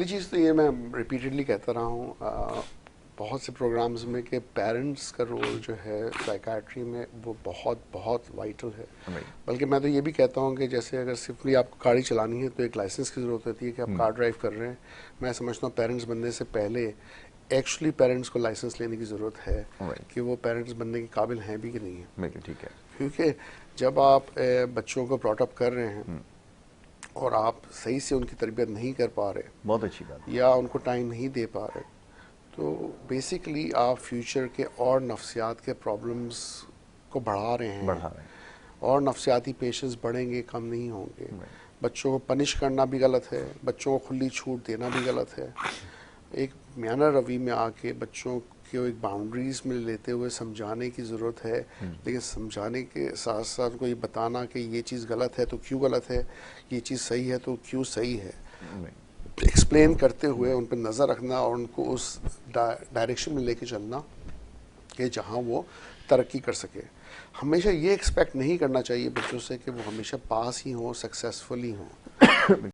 चीज़ तो ये मैं रिपीटेडली कहता रहा हूँ बहुत से प्रोग्राम्स में कि पेरेंट्स का रोल जो है साइकाट्री में वो बहुत बहुत वाइटल है। बल्कि मैं तो ये भी कहता हूँ कि जैसे अगर सिर्फ आपको गाड़ी चलानी है तो एक लाइसेंस की ज़रूरत होती है कि आप कार ड्राइव कर रहे हैं। मैं समझता हूँ पेरेंट्स बनने से पहले एक्चुअली पेरेंट्स को लाइसेंस लेने की ज़रूरत है कि वो पेरेंट्स बनने के काबिल हैं भी कि नहीं है। बिल्कुल ठीक है। क्योंकि जब आप बच्चों को ब्रॉटअप कर रहे हैं और आप सही से उनकी तरबियत नहीं कर पा रहे, बहुत अच्छी बात, या उनको टाइम नहीं दे पा रहे, तो बेसिकली आप फ्यूचर के और नफ्सियात के प्रॉब्लम्स को बढ़ा रहे हैं और नफ्सियाती पेशेंस बढ़ेंगे, कम नहीं होंगे। बच्चों को पनिश करना भी गलत है, बच्चों को खुली छूट देना भी गलत है। एक म्याना रवि में आके बच्चों को एक बाउंड्रीज में लेते हुए समझाने की ज़रूरत है, लेकिन समझाने के साथ साथ उनको ये बताना कि ये चीज़ गलत है तो क्यों गलत है, ये चीज़ सही है तो क्यों सही है, एक्सप्लेन करते हुए उन पर नज़र रखना और उनको उस डायरेक्शन में लेके चलना कि जहाँ वो तरक्की कर सके। हमेशा ये एक्सपेक्ट नहीं करना चाहिए बच्चों से कि वो हमेशा पास ही हों, सक्सेसफुल ही हों।